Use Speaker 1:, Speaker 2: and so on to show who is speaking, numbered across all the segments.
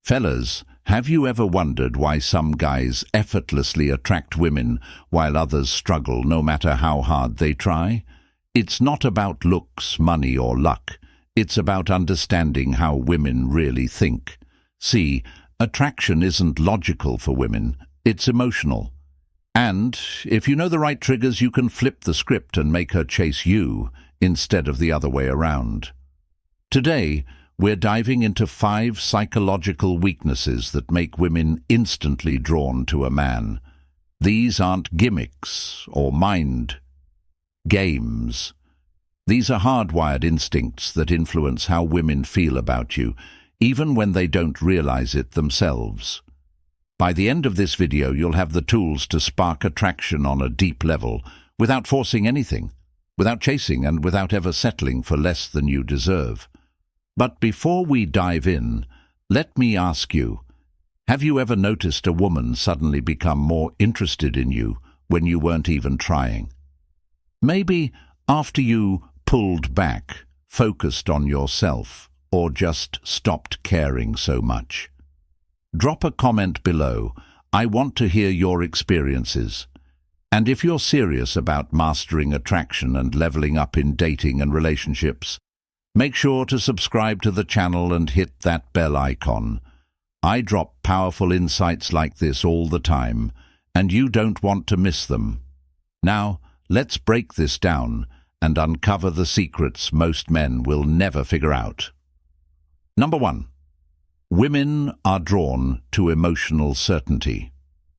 Speaker 1: Fellas, have you ever wondered why some guys effortlessly attract women while others struggle no matter how hard they try? It's not about looks, money, or luck. It's about understanding how women really think. See, attraction isn't logical for women, it's emotional. And if you know the right triggers, you can flip the script and make her chase you instead of the other way around. Today, we're diving into 5 psychological weaknesses that make women instantly drawn to a man. These aren't gimmicks or mind games. These are hardwired instincts that influence how women feel about you, even when they don't realize it themselves. By the end of this video, you'll have the tools to spark attraction on a deep level, without forcing anything, without chasing, and without ever settling for less than you deserve. But before we dive in, let me ask you, have you ever noticed a woman suddenly become more interested in you when you weren't even trying? Maybe after you pulled back, focused on yourself, or just stopped caring so much. Drop a comment below. I want to hear your experiences. And if you're serious about mastering attraction and leveling up in dating and relationships, make sure to subscribe to the channel and hit that bell icon. I drop powerful insights like this all the time, and you don't want to miss them. Now, let's break this down and uncover the secrets most men will never figure out. Number 1. Women are drawn to emotional certainty.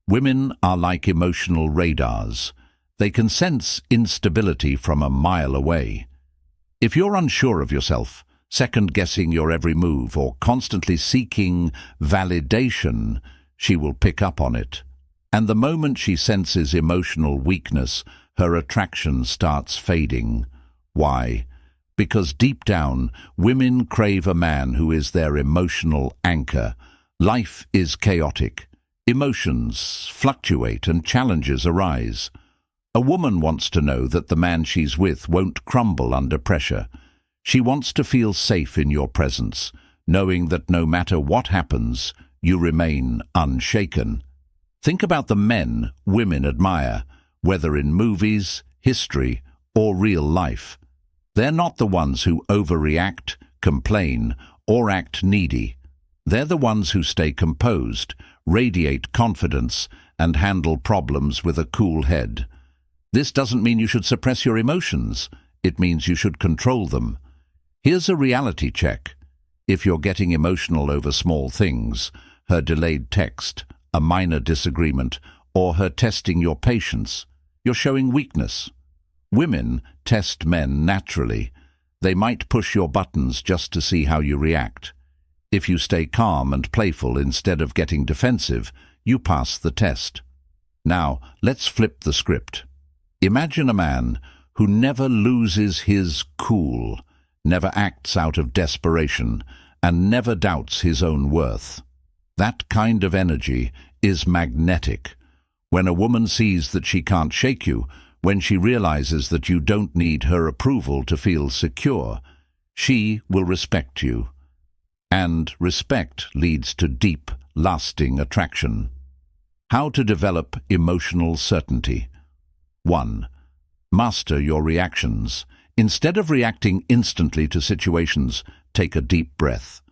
Speaker 1: Women are like emotional radars. They can sense instability from a mile away. If you're unsure of yourself, second-guessing your every move, or constantly seeking validation, she will pick up on it. And the moment she senses emotional weakness, her attraction starts fading. Why? Because deep down, women crave a man who is their emotional anchor. Life is chaotic. Emotions fluctuate and challenges arise. A woman wants to know that the man she's with won't crumble under pressure. She wants to feel safe in your presence, knowing that no matter what happens, you remain unshaken. Think about the men women admire, whether in movies, history, or real life. They're not the ones who overreact, complain, or act needy. They're the ones who stay composed, radiate confidence, and handle problems with a cool head. This doesn't mean you should suppress your emotions. It means you should control them. Here's a reality check. If you're getting emotional over small things, her delayed text, a minor disagreement, or her testing your patience, you're showing weakness. Women test men naturally. They might push your buttons just to see how you react. If you stay calm and playful instead of getting defensive, you pass the test. Now, let's flip the script. Imagine a man who never loses his cool, never acts out of desperation, and never doubts his own worth. That kind of energy is magnetic. When a woman sees that she can't shake you, when she realizes that you don't need her approval to feel secure, she will respect you. And respect leads to deep, lasting attraction. How to develop emotional certainty. 1. Master your reactions. Instead of reacting instantly to situations, take a deep breath.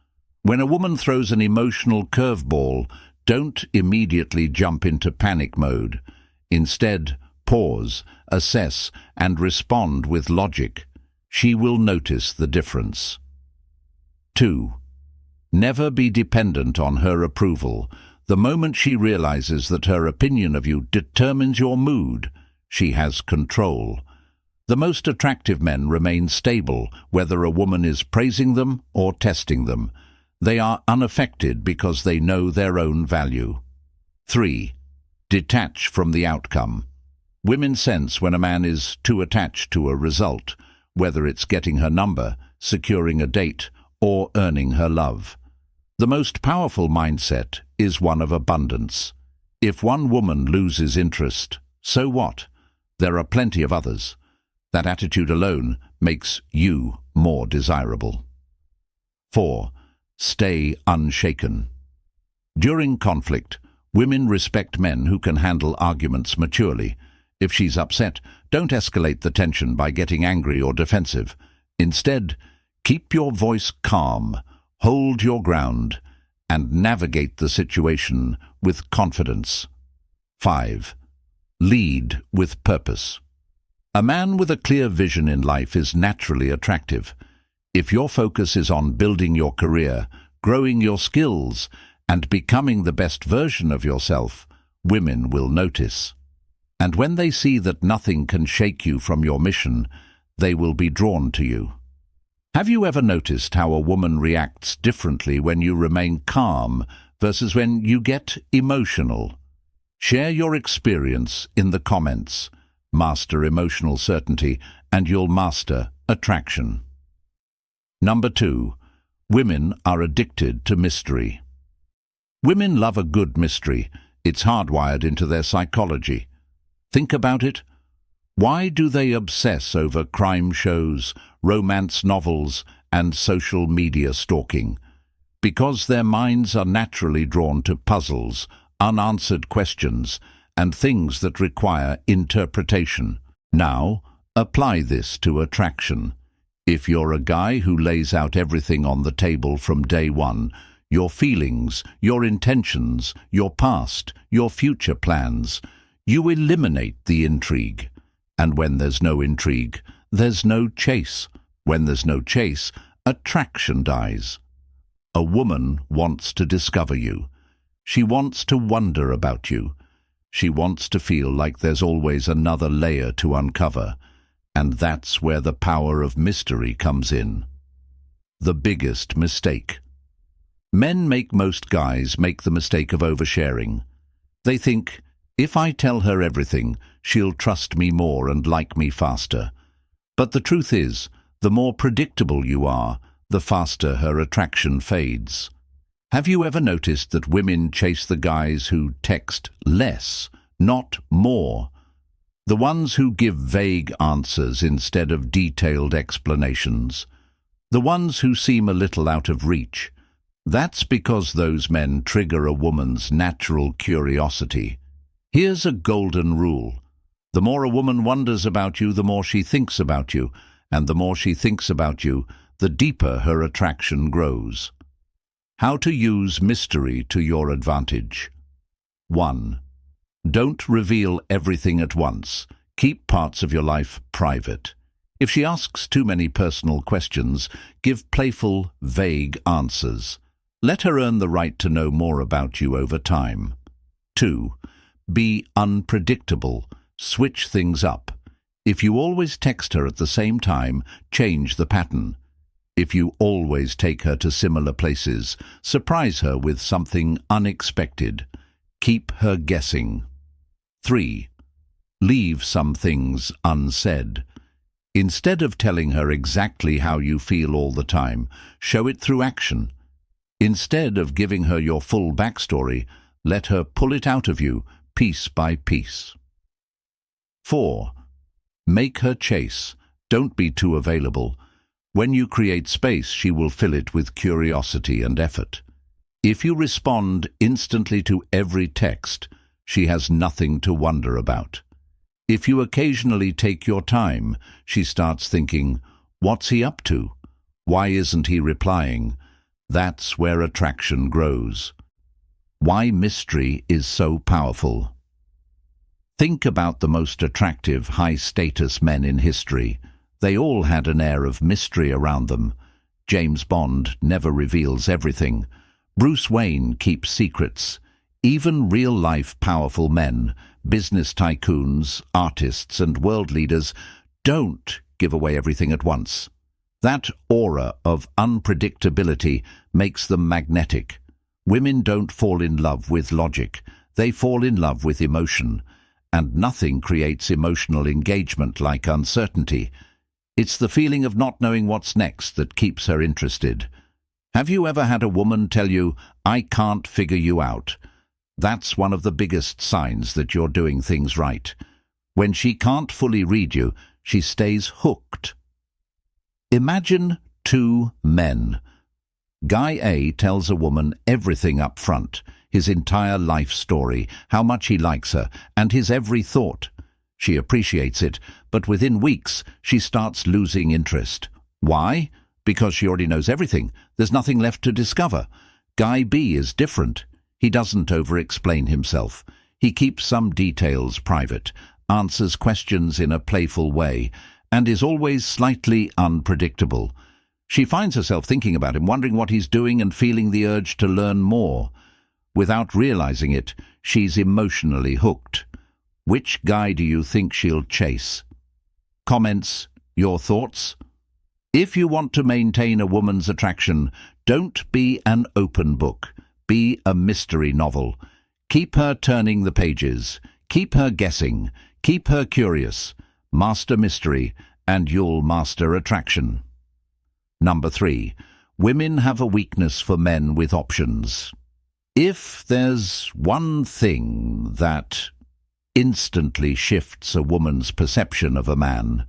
Speaker 1: When a woman throws an emotional curveball, don't immediately jump into panic mode. Instead, pause, assess, and respond with logic. She will notice the difference. 2. Never be dependent on her approval. The moment she realizes that her opinion of you determines your mood, she has control. The most attractive men remain stable, whether a woman is praising them or testing them. They are unaffected because they know their own value. 3. Detach from the outcome. Women sense when a man is too attached to a result, whether it's getting her number, securing a date, or earning her love. The most powerful mindset is one of abundance. If one woman loses interest, so what? There are plenty of others. That attitude alone makes you more desirable. 4. Stay unshaken. During conflict, women respect men who can handle arguments maturely. If she's upset, don't escalate the tension by getting angry or defensive. Instead, keep your voice calm, hold your ground, and navigate the situation with confidence. 5. Lead with purpose. A man with a clear vision in life is naturally attractive. If your focus is on building your career, growing your skills, and becoming the best version of yourself, women will notice. And when they see that nothing can shake you from your mission, they will be drawn to you. Have you ever noticed how a woman reacts differently when you remain calm versus when you get emotional? Share your experience in the comments. Master emotional certainty, and you'll master attraction. Number 2. Women are addicted to mystery. Women love a good mystery. It's hardwired into their psychology. Think about it. Why do they obsess over crime shows, romance novels, and social media stalking? Because their minds are naturally drawn to puzzles, unanswered questions, and things that require interpretation. Now, apply this to attraction. If you're a guy who lays out everything on the table from day one, your feelings, your intentions, your past, your future plans, you eliminate the intrigue. And when there's no intrigue, there's no chase. When there's no chase, attraction dies. A woman wants to discover you. She wants to wonder about you. She wants to feel like there's always another layer to uncover, and that's where the power of mystery comes in. The biggest mistake. Most guys make the mistake of oversharing. They think, if I tell her everything, she'll trust me more and like me faster. But the truth is, the more predictable you are, the faster her attraction fades. Have you ever noticed that women chase the guys who text less, not more? The ones who give vague answers instead of detailed explanations. The ones who seem a little out of reach. That's because those men trigger a woman's natural curiosity. Here's a golden rule. The more a woman wonders about you, the more she thinks about you, and the more she thinks about you, the deeper her attraction grows. How to use mystery to your advantage. 1. Don't reveal everything at once. Keep parts of your life private. If she asks too many personal questions, give playful, vague answers. Let her earn the right to know more about you over time. 2. Be unpredictable. Switch things up. If you always text her at the same time, change the pattern. If you always take her to similar places, surprise her with something unexpected. Keep her guessing. 3. Leave some things unsaid. Instead of telling her exactly how you feel all the time, show it through action. Instead of giving her your full backstory, let her pull it out of you, piece by piece. 4. Make her chase. Don't be too available. When you create space, she will fill it with curiosity and effort. If you respond instantly to every text, she has nothing to wonder about. If you occasionally take your time, she starts thinking, what's he up to? Why isn't he replying? That's where attraction grows. Why mystery is so powerful. Think about the most attractive, high-status men in history. They all had an air of mystery around them. James Bond never reveals everything. Bruce Wayne keeps secrets. Even real-life powerful men, business tycoons, artists, and world leaders don't give away everything at once. That aura of unpredictability makes them magnetic. Women don't fall in love with logic. They fall in love with emotion. And nothing creates emotional engagement like uncertainty. It's the feeling of not knowing what's next that keeps her interested. Have you ever had a woman tell you, I can't figure you out? That's one of the biggest signs that you're doing things right. When she can't fully read you, she stays hooked. Imagine two men. Guy A tells a woman everything up front, his entire life story, how much he likes her, and his every thought. She appreciates it, but within weeks she starts losing interest. Why? Because she already knows everything. There's nothing left to discover. Guy B is different. He doesn't over-explain himself. He keeps some details private, answers questions in a playful way, and is always slightly unpredictable. She finds herself thinking about him, wondering what he's doing and feeling the urge to learn more. Without realizing it, she's emotionally hooked. Which guy do you think she'll chase? Comments? Your thoughts? If you want to maintain a woman's attraction, don't be an open book. Be a mystery novel. Keep her turning the pages. Keep her guessing. Keep her curious. Master mystery, and you'll master attraction. Number 3. Women have a weakness for men with options. If there's one thing that instantly shifts a woman's perception of a man,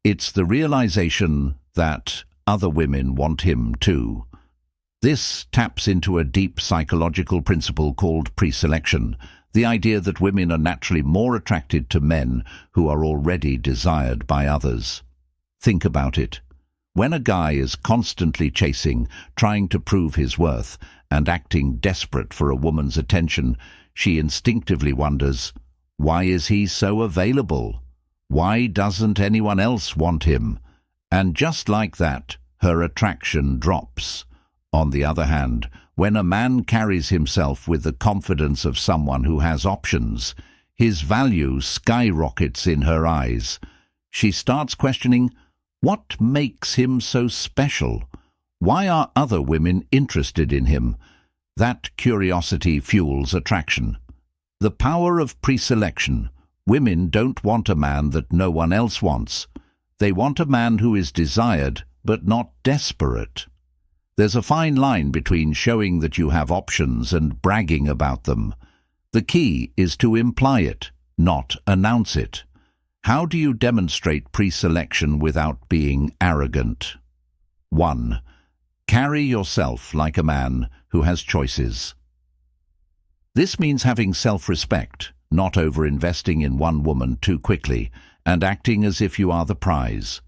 Speaker 1: it's the realization that other women want him too. This taps into a deep psychological principle called preselection, the idea that women are naturally more attracted to men who are already desired by others. Think about it. When a guy is constantly chasing, trying to prove his worth, and acting desperate for a woman's attention, she instinctively wonders, why is he so available? Why doesn't anyone else want him? And just like that, her attraction drops. On the other hand, when a man carries himself with the confidence of someone who has options, his value skyrockets in her eyes. She starts questioning, what makes him so special? Why are other women interested in him? That curiosity fuels attraction. The power of preselection. Women don't want a man that no one else wants. They want a man who is desired, but not desperate. There's a fine line between showing that you have options and bragging about them. The key is to imply it, not announce it. How do you demonstrate preselection without being arrogant? 1. Carry yourself like a man who has choices. This means having self-respect, not over-investing in one woman too quickly, and acting as if you are the prize.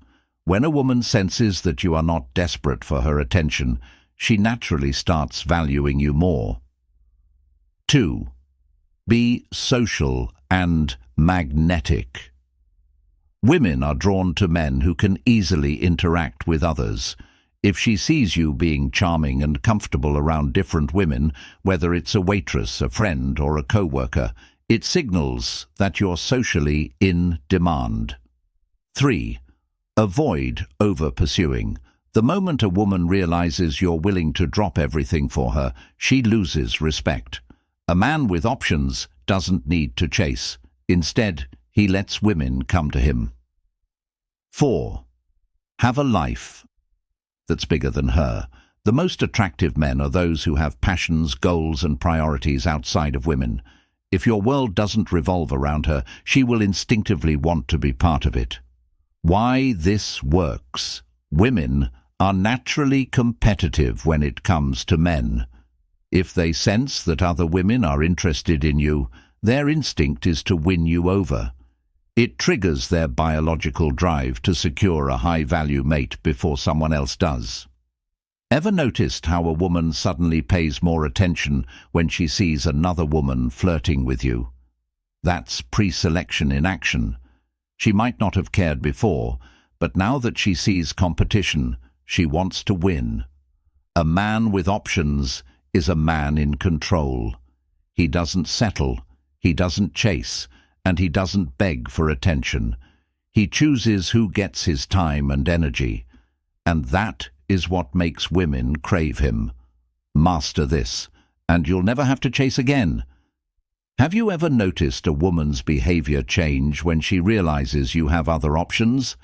Speaker 1: When a woman senses that you are not desperate for her attention, she naturally starts valuing you more. 2. Be social and magnetic. Women are drawn to men who can easily interact with others. If she sees you being charming and comfortable around different women, whether it's a waitress, a friend, or a co-worker, it signals that you're socially in demand. 3. Avoid over-pursuing. The moment a woman realizes you're willing to drop everything for her, she loses respect. A man with options doesn't need to chase. Instead, he lets women come to him. 4. Have a life that's bigger than her. The most attractive men are those who have passions, goals, and priorities outside of women. If your world doesn't revolve around her, she will instinctively want to be part of it. Why this works? Women are naturally competitive when it comes to men. If they sense that other women are interested in you, their instinct is to win you over. It triggers their biological drive to secure a high-value mate before someone else does. Ever noticed how a woman suddenly pays more attention when she sees another woman flirting with you? That's preselection in action. She might not have cared before, but now that she sees competition, she wants to win. A man with options is a man in control. He doesn't settle, he doesn't chase, and he doesn't beg for attention. He chooses who gets his time and energy, and that is what makes women crave him. Master this, and you'll never have to chase again. Have you ever noticed a woman's behavior change when she realizes you have other options?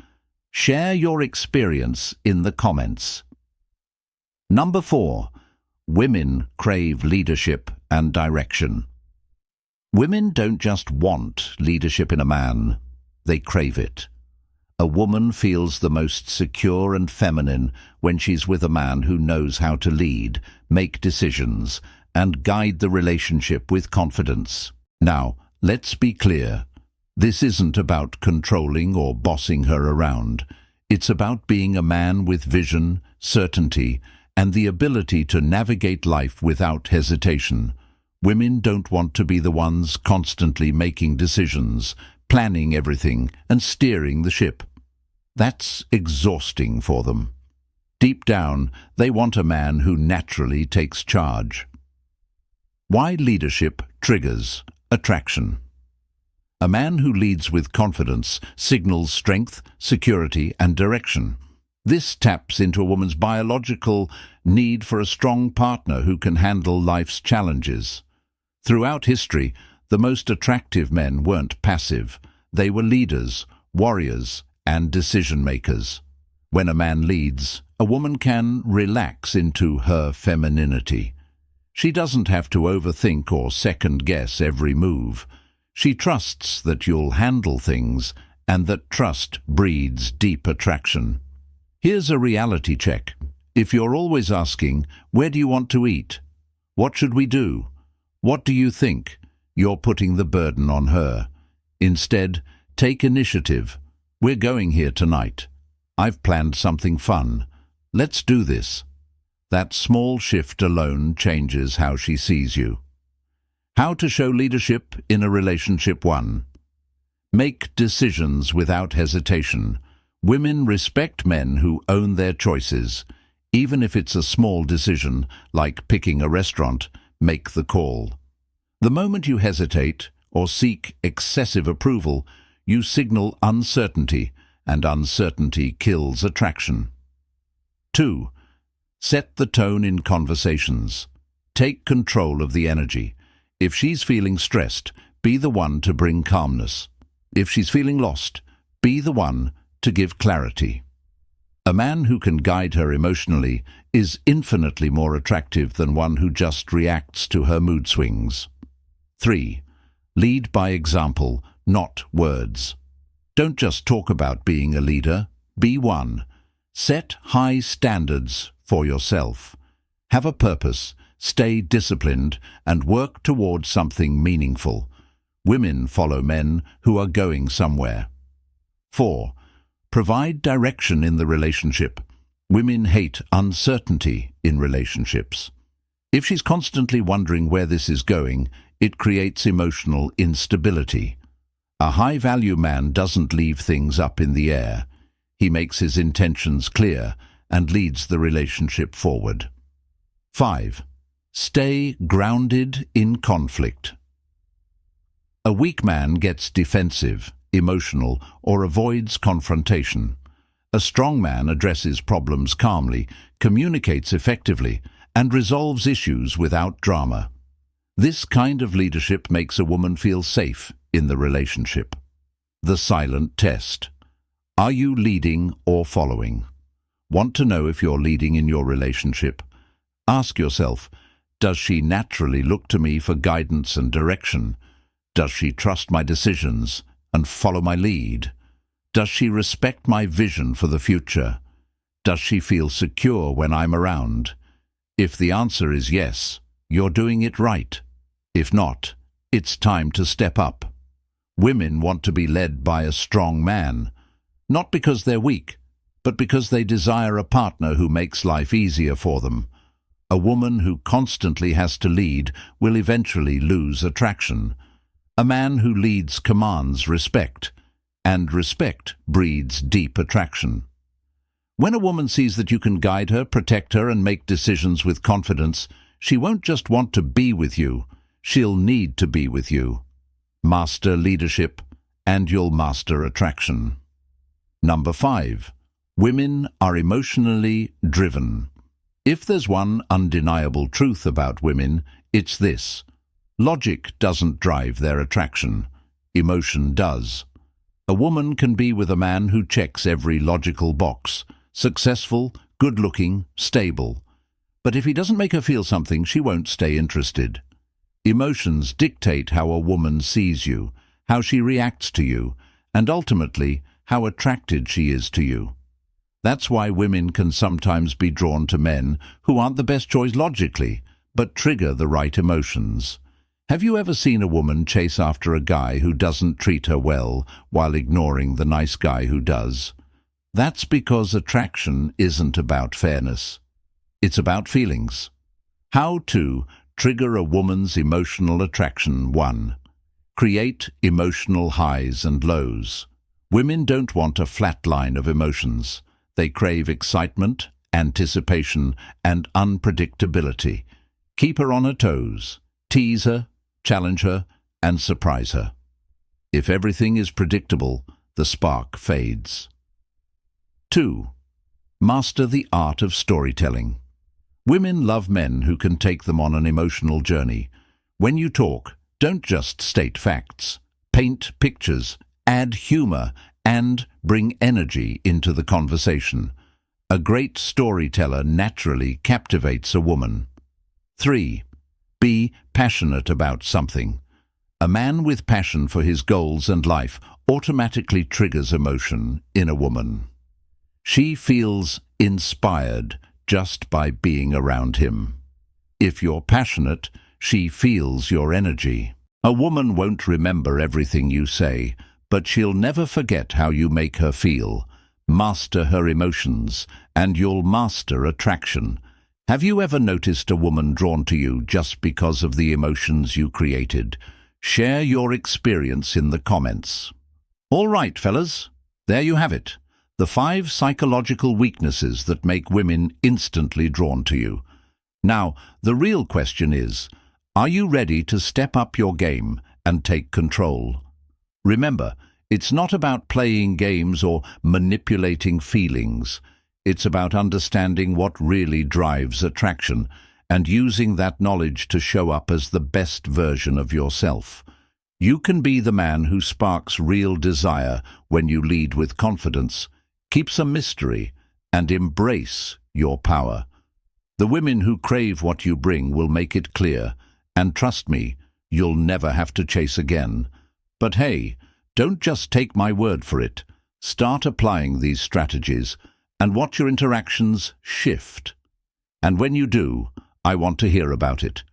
Speaker 1: Share your experience in the comments. Number 4. Women crave leadership and direction. Women don't just want leadership in a man, they crave it. A woman feels the most secure and feminine when she's with a man who knows how to lead, make decisions, and guide the relationship with confidence. Now, let's be clear. This isn't about controlling or bossing her around. It's about being a man with vision, certainty, and the ability to navigate life without hesitation. Women don't want to be the ones constantly making decisions, planning everything, and steering the ship. That's exhausting for them. Deep down, they want a man who naturally takes charge. Why leadership triggers attraction? A man who leads with confidence signals strength, security, and direction. This taps into a woman's biological need for a strong partner who can handle life's challenges. Throughout history, the most attractive men weren't passive. They were leaders, warriors, and decision-makers. When a man leads, a woman can relax into her femininity. She doesn't have to overthink or second-guess every move. She trusts that you'll handle things, and that trust breeds deep attraction. Here's a reality check. If you're always asking, "Where do you want to eat? What should we do? What do you think?" you're putting the burden on her. Instead, take initiative. "We're going here tonight. I've planned something fun. Let's do this." That small shift alone changes how she sees you. How to show leadership in a relationship. 1. Make decisions without hesitation. Women respect men who own their choices. Even if it's a small decision, like picking a restaurant, make the call. The moment you hesitate or seek excessive approval, you signal uncertainty, and uncertainty kills attraction. 2. Set the tone in conversations. Take control of the energy. If she's feeling stressed, be the one to bring calmness. If she's feeling lost, be the one to give clarity. A man who can guide her emotionally is infinitely more attractive than one who just reacts to her mood swings. 3. Lead by example, not words. Don't just talk about being a leader, be one. Set high standards for yourself. Have a purpose, stay disciplined, and work towards something meaningful. Women follow men who are going somewhere. 4. Provide direction in the relationship. Women hate uncertainty in relationships. If she's constantly wondering where this is going, it creates emotional instability. A high-value man doesn't leave things up in the air. He makes his intentions clear and leads the relationship forward. 5. Stay grounded in conflict. A weak man gets defensive, emotional, or avoids confrontation. A strong man addresses problems calmly, communicates effectively, and resolves issues without drama. This kind of leadership makes a woman feel safe in the relationship. The silent test. Are you leading or following? Want to know if you're leading in your relationship? Ask yourself, does she naturally look to me for guidance and direction? Does she trust my decisions and follow my lead? Does she respect my vision for the future? Does she feel secure when I'm around? If the answer is yes, you're doing it right. If not, it's time to step up. Women want to be led by a strong man, not because they're weak, but because they desire a partner who makes life easier for them. A woman who constantly has to lead will eventually lose attraction. A man who leads commands respect, and respect breeds deep attraction. When a woman sees that you can guide her, protect her, and make decisions with confidence, she won't just want to be with you, she'll need to be with you. Master leadership, and you'll master attraction. Number 5. Women are emotionally driven. If there's one undeniable truth about women, it's this. Logic doesn't drive their attraction. Emotion does. A woman can be with a man who checks every logical box, successful, good-looking, stable. But if he doesn't make her feel something, she won't stay interested. Emotions dictate how a woman sees you, how she reacts to you, and ultimately, how attracted she is to you. That's why women can sometimes be drawn to men who aren't the best choice logically, but trigger the right emotions. Have you ever seen a woman chase after a guy who doesn't treat her well while ignoring the nice guy who does? That's because attraction isn't about fairness. It's about feelings. How to trigger a woman's emotional attraction. 1. Create emotional highs and lows. Women don't want a flat line of emotions. They crave excitement, anticipation, and unpredictability. Keep her on her toes. Tease her, challenge her, and surprise her. If everything is predictable, the spark fades. 2. Master the art of storytelling. Women love men who can take them on an emotional journey. When you talk, don't just state facts. Paint pictures, add humor, and bring energy into the conversation. A great storyteller naturally captivates a woman. 3. Be passionate about something. A man with passion for his goals and life automatically triggers emotion in a woman. She feels inspired just by being around him. If you're passionate, she feels your energy. A woman won't remember everything you say, but she'll never forget how you make her feel. Master her emotions, and you'll master attraction. Have you ever noticed a woman drawn to you just because of the emotions you created? Share your experience in the comments. All right, fellas, there you have it. The 5 psychological weaknesses that make women instantly drawn to you. Now, the real question is, are you ready to step up your game and take control? Remember, it's not about playing games or manipulating feelings. It's about understanding what really drives attraction and using that knowledge to show up as the best version of yourself. You can be the man who sparks real desire when you lead with confidence, keep some mystery, and embrace your power. The women who crave what you bring will make it clear, and trust me, you'll never have to chase again. But hey, don't just take my word for it. Start applying these strategies and watch your interactions shift. And when you do, I want to hear about it.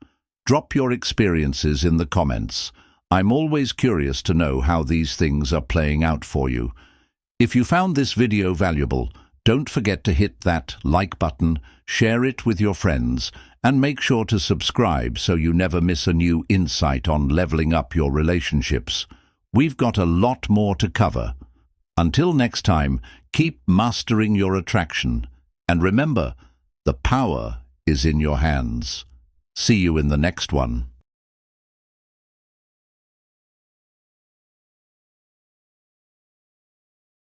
Speaker 1: Drop your experiences in the comments. I'm always curious to know how these things are playing out for you. If you found this video valuable, don't forget to hit that like button, share it with your friends, and make sure to subscribe so you never miss a new insight on leveling up your relationships. We've got a lot more to cover. Until next time, keep mastering your attraction. And remember, the power is in your hands. See you in the next one.